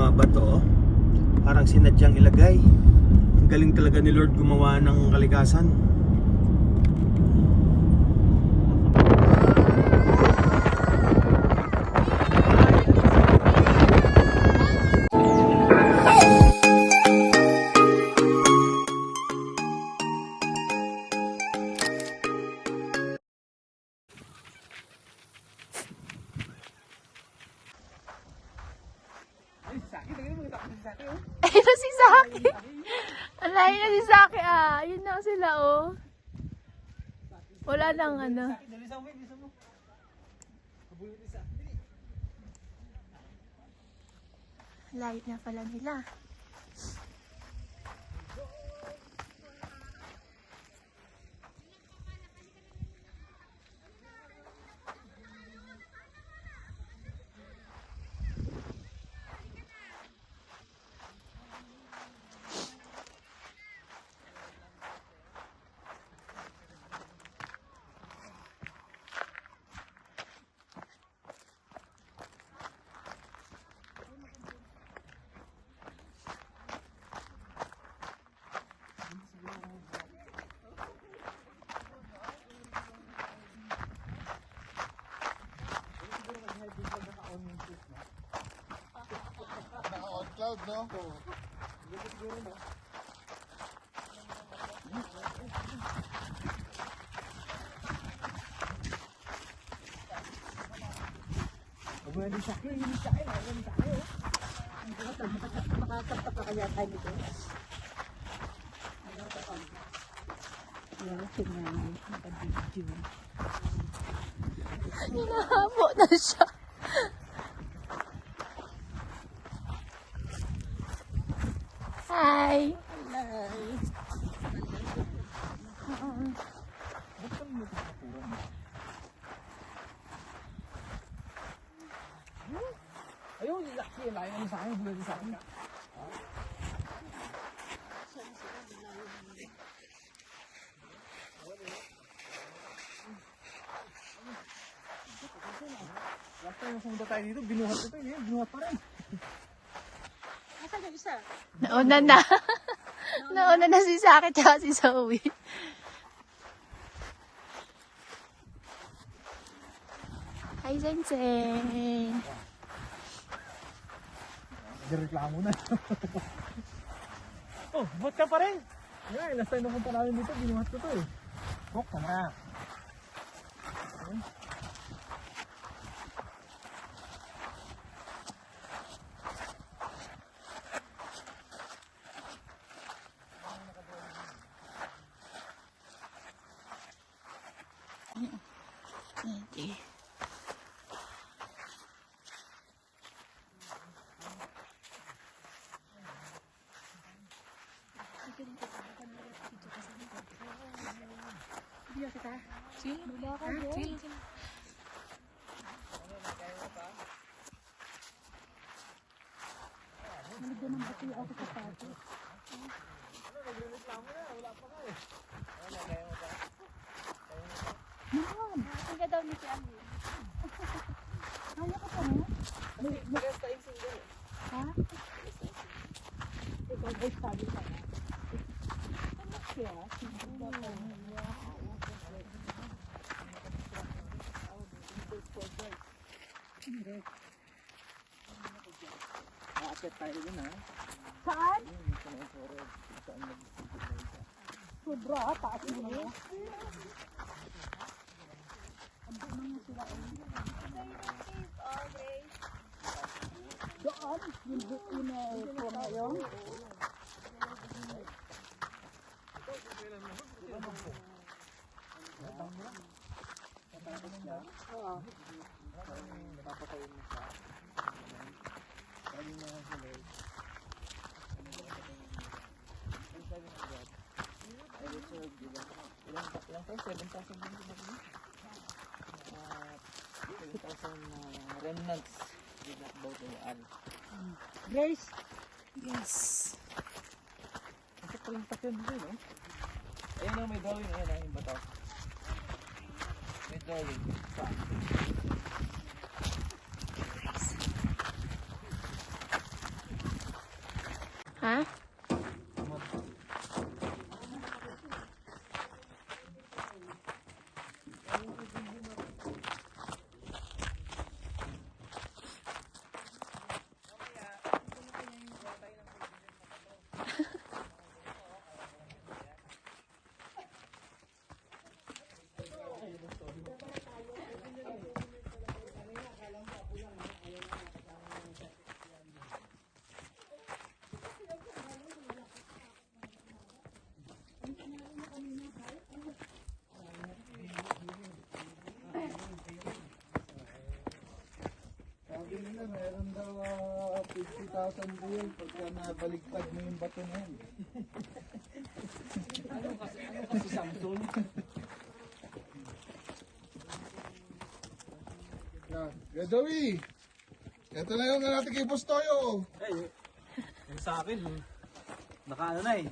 mga bato, oh. Parang sinadyang ilagay. Ang galing talaga ni Lord gumawa ng kalikasan. Ayun na si Saki. Alayin na si Saki ah. Ayun na sila oh. Wala nang ano. Layo na pala nila. Cloud, no? Hinahabo na siya. Hi. Ayun, layo naman sa akin, bulad sa akin. Last time yung pumunta tayo dito, binuhat ito, binuhat pa rin. Nasaan yung isa? Nauna na. Nauna na si Saki at si Zoe. Hi, Sensei. Reklamo na. Oh, buhat ka pa rin. Yan, last time napunta namin dito, binuhat ko to eh. Kok, kamera. Okay. Video kita. Chill. Baba ka, Chill. Jay. Chill. Nalagyan ng bati ako sa pato. Naman! Ang daw ni si Ami. Kaya ka pa mo? Ha? Ikaw ay sabi ka na. Ano siya? Sinunda pa niya. Aakit tayo dun ha. Saan? Sobra, taas mo na. Doon, yung po na yun. Ilang tayo? 7,000 din sila dun? 7,000 remnants did not bow to Al. Grace, Yes. Kasi palang takyon dito, no? Ayun o, may drawing. Ayun o, yung bato. May drawing. Ha? Sabi nila, meron daw 50,000 real pagka nabaligtad mo yung bato na yun. Ano kasi Samsung? Yeah, Joey! Ito na yung natin kay Bustoyo. Yung sa akin, naka ano na eh,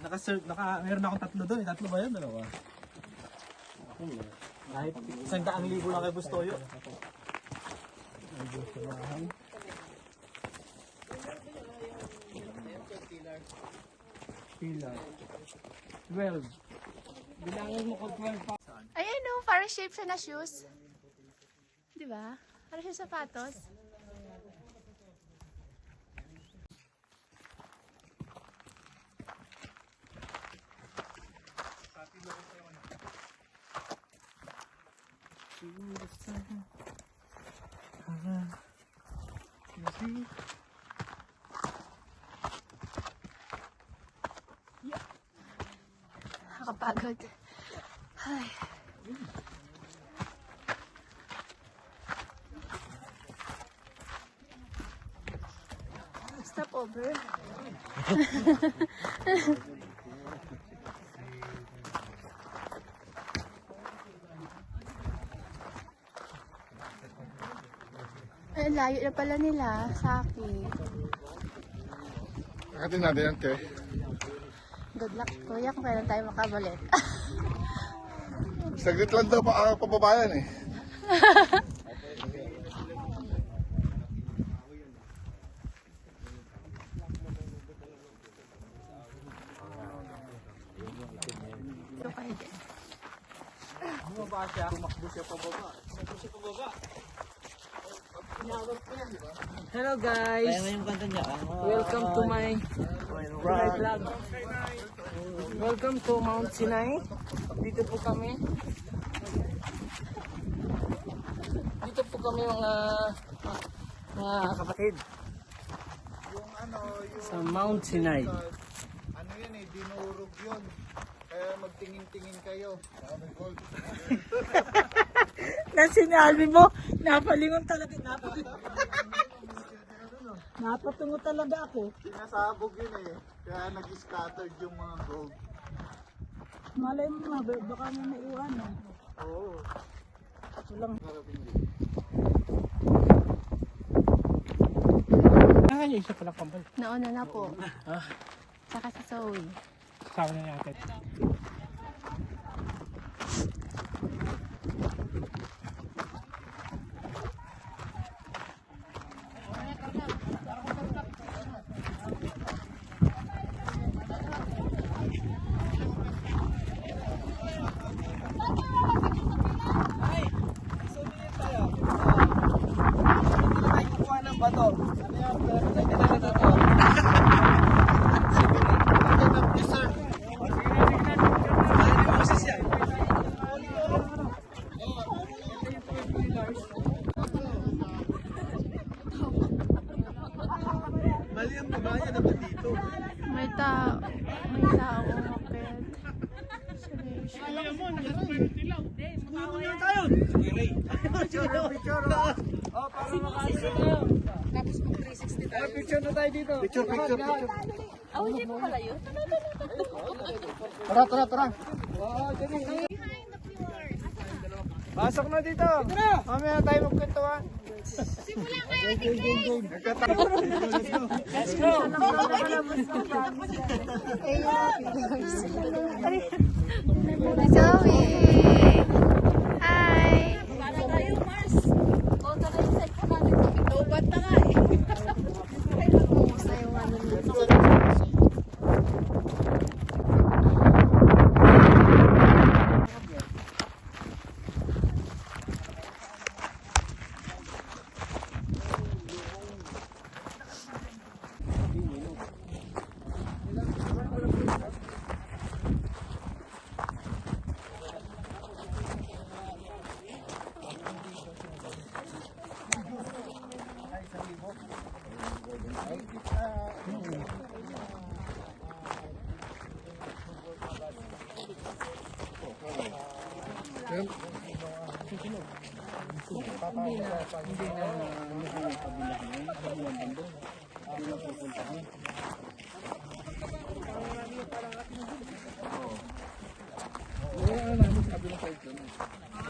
meron akong tatlo doon. Tatlo ba yun? Dalawa? Kahit 100,000 lang kay Bustoyo. Pilar. 12. Bilangin mo ko 12 pa. Ayan o, parang shape siya na shoes. Di ba? Parang siya sapatos. Nakakapagod. Ay. Stop over. Ay, layo na pala nila sa akin. Akatin natin yan, Te. Good luck, kuya, kung kailan tayo makabalik. Saglit lang daw pababayan eh. Ito kayo din. Bumaba siya, tumakbo siya pababa. Tumakbo siya pababa. Hello guys! Welcome to my vlog. Welcome to Mount Sinai. Dito po kami. Dito po kami mga kapatid. Yung ano, yung Sa Mount Sinai. ano yun eh, dinurog yun. Kaya magtingin-tingin kayo. Sabi gold. Na sinabi mo, napalingon talaga. Napatungo talaga ako. Sinasabog yun eh. Kaya nag-scattered yung mga gold. Malay mo nga, baka may naiwan. Oo. Walang Ah, yung isa pala kambal. Nauna na po. Saka sa Zoe. Kasama na natin. Mali ang babae naman dito. May tao. May tao umakit. Picture na tayo dito. Picture. Oh, hindi mo pala yun? Tara. Pasok na dito. Mamaya tayo magkwentuhan. Let's go. Zoe! Hi! para tayo, Mars. O, tara yung cellphone natin. Lobat na nga eh. Kumusta yung ano nito?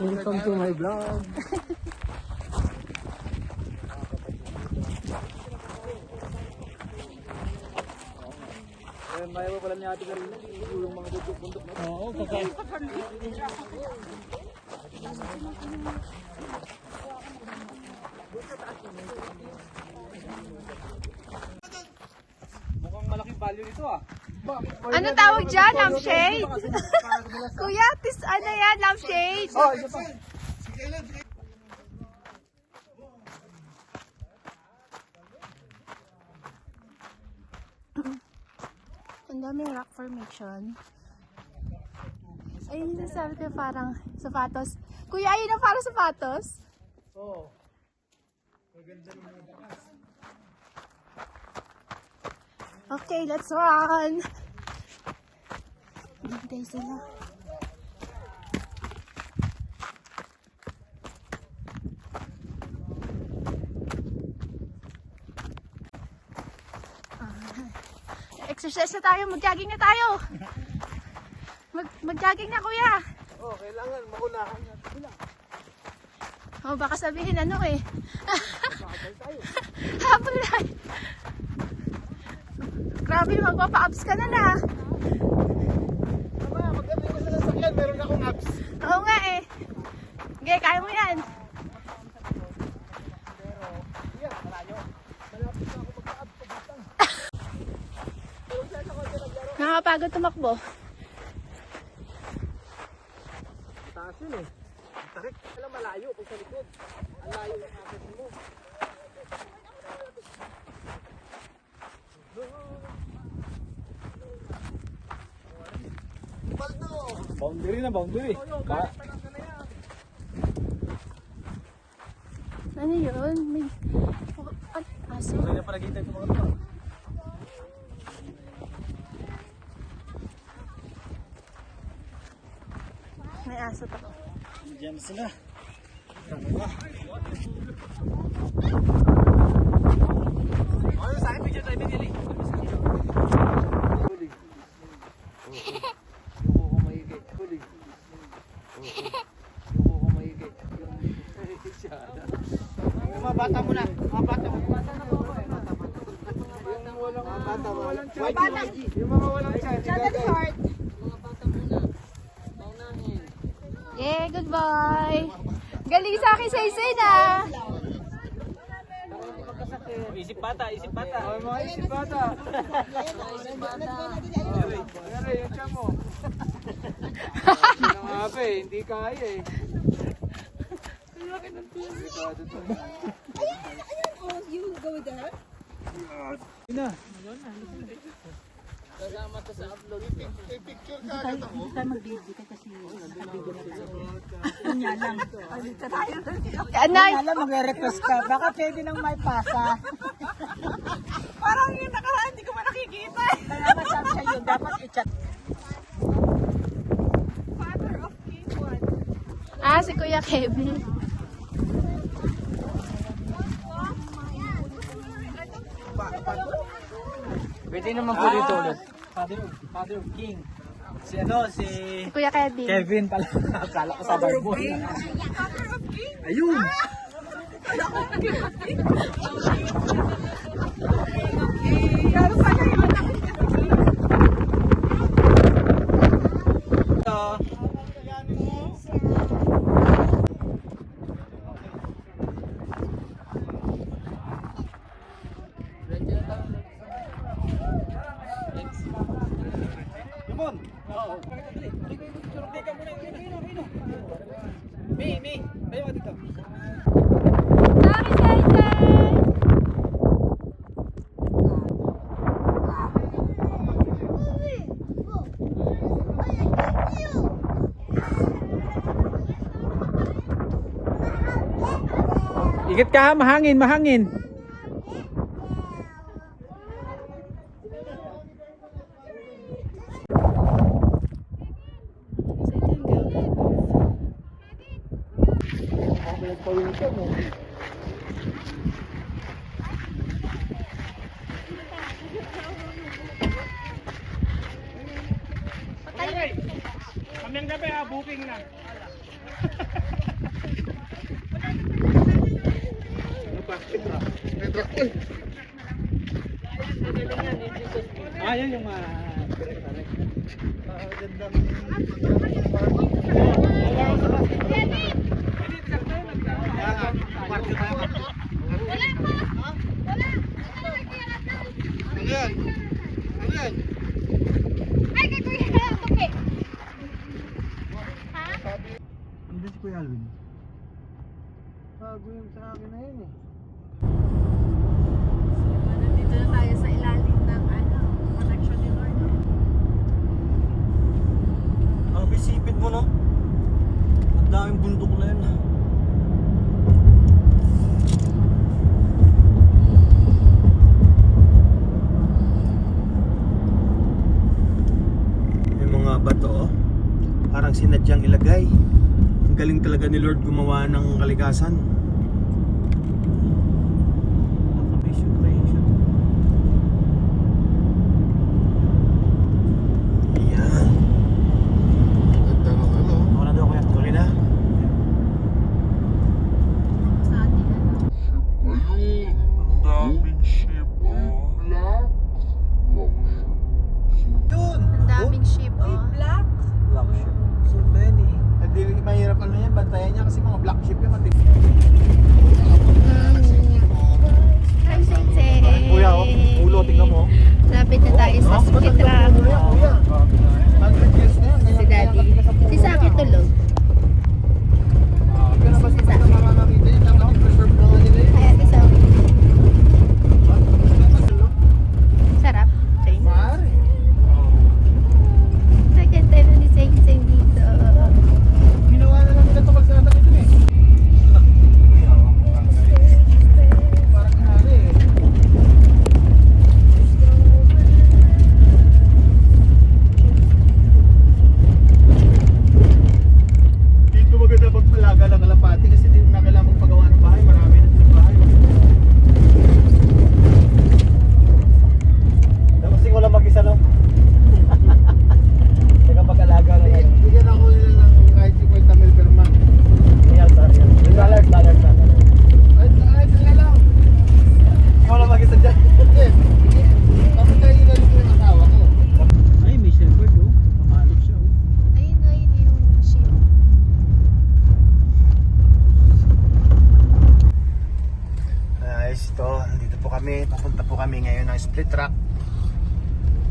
Welcome to my vlog. Eh, may pala niya ate Karina, yung mga bundok-bundok na. Oo, kakain. Mukhang malaking value nito ah. Ano tawag dyan? Lampshade? Kuya, ano yan? Lampshade? Oh, isa pa. Ang daming rock formation. Ayun yung sabi ko parang sapatos. Kuya, ayun ang parang sapatos? Oo. Okay, let's run! Hintay sila. Exercise na tayo, mag-jogging na tayo. Mag-jogging na kuya. Oh, kailangan makunahan niya. Oh, baka sabihin ano eh. Habol na. Grabe, magpapa-abs ka na na. Tama, maganda yung sa sakyan. Meron akong abs. Oo nga eh. Okay, kaya mo yan. Nakakapagod tumakbo. Taas yun eh. Tarik. Alam malayo pag sa likod. Ang layo ng akit mo. Boundary na, boundary. Ano yun? May... Aso? Kaya na pala kita itong mga ito. May aso pa. Diyan sila. Oh, sa akin picture tayo binili. Yuko ko maigi. Hulig. Yuko ko maigi. Yung mga bata mo na. Mga bata mo. Yung walang bata mo. Yung mga walang chance. Yeah, goodbye. Galing sa akin sa isa na. Isip bata, isip bata. Oh, mga isip bata. Ayan, yung tiyan mo. Nangabe, hindi kaya eh. Anay, Alam, magre-request ka. Baka pwede nang may pasa. Parang yun, hindi ko man nakikita. Kaya masabi siya yun, dapat i-chat. Father of K1. si Kuya Kevin. Pwede naman po dito ulit. Father of King. Si ano, si Kuya Kevin. Kevin pala. Akala ko sa Bible. Ayun! Limon! Oo. Teka muna. Mi, tayo ka dito. Sorry, Sensei! Ikit ka, mahangin. pawisan eh. Kaming gabi booking na. Yan yung Ay, kay Kuya Tuki. Hindi si Kuya Alvin. Bago yung sa akin na yun eh. Nandito na tayo sa ilalim ng protection ni Lord. Ang bisipid mo, no? Ang daming bundok na yun. May mga bato, oh. Parang sinadyang ilagay. Ang galing talaga ni Lord gumawa ng kalikasan. Ayan. Ganda ng ano. Ako na daw kuya. Tuloy na. Sa ating Ayun. Ang daming ship. Black. Yun! Ang daming ship, oh. Black. Black ship. So many. Hindi mahirap ano yan. Bantayan niya kasi mga black ship yung matip. Hi, Sensei. Kuya, oh. Ulo, tingnan mo. Lapit na tayo sa speed trap. Kuya. 100 years na yan. Si Daddy. Si Saki tulog. Pero basta Si Saki. nakakakita yun. Dapat i-preserve na nga nila yun. Kaya ito sa sarap. Train. Maaari. Second time na ni Sensei dito. Ginawa na lang nila ito kalsada ito eh. Parang hari eh. Dito maganda magpalaga ng kalapati kasi dito na kailangan magpagawa ng bahay. Marami na sa bahay. Dapat sing wala mag-isa, no? Teka pag-alaga na yan. Bigyan ako nila ng kahit 50 mil per month. Ayan, sorry. $1. Ay, sila lang. Ikaw lang mag-isa dyan. Hindi. Tapos tayo nila dito yung asawa ko. Ay, may shepherd, oh. Pamalok siya, oh. Ayun yung ship. Guys, ito, dito po kami. Papunta po kami ngayon ng split track.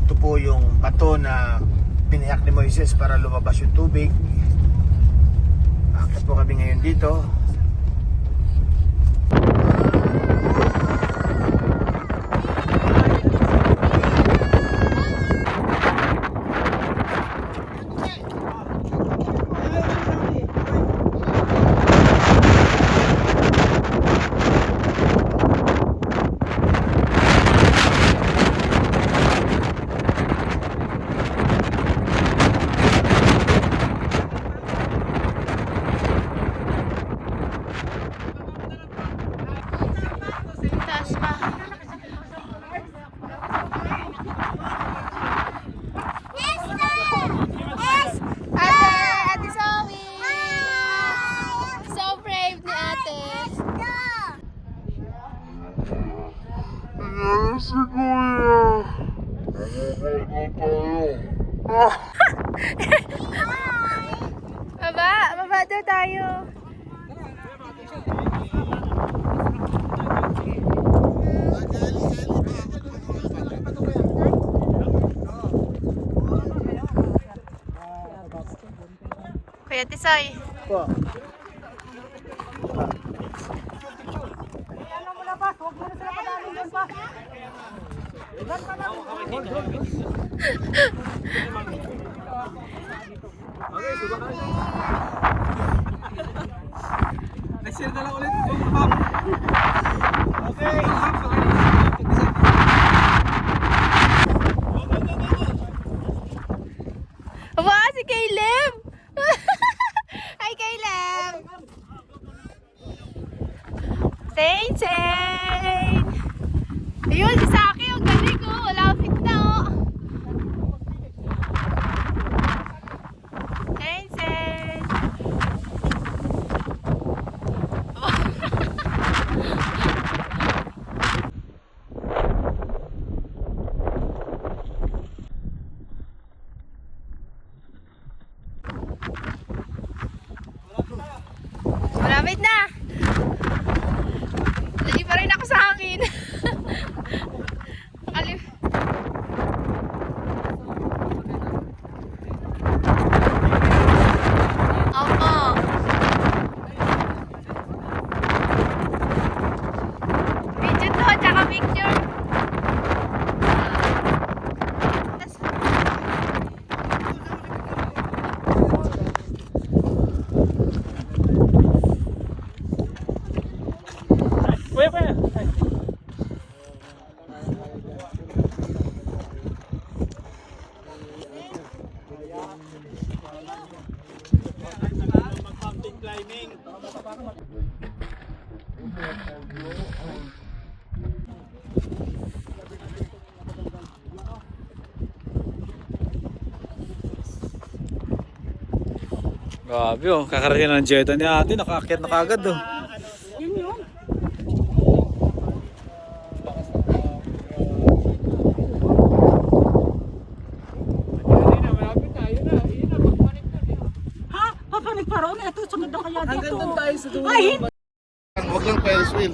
Ito po yung bato na piniyak ni Moises para lumabas yung tubig. Akit po kami ngayon dito. Taas pa. Ate Zoe! So brave ni ate. Si Kuya. Baba daw tayo. Kuya Tisoy. Po. Okay, suba ka na. Nag-share na lang ulit yung map. Okay. Wow, si Caleb! Hi, Caleb! si Saki, ang galing oh. Malapit na oh. Princess. Malapit na. Lagi pa rin ako sa akin. Alim. Opo. Video to, tsaka picture. Kuya, kuya. Grabe oh, kakarating na ng Jetta ni ate, nakaakyat na kagad oh. Ha? Papanig pa ron? Ito, sunod na kaya dito. Hanggang doon tayo sa dulo. Ay, hindi. Huwag lang Ferris wheel.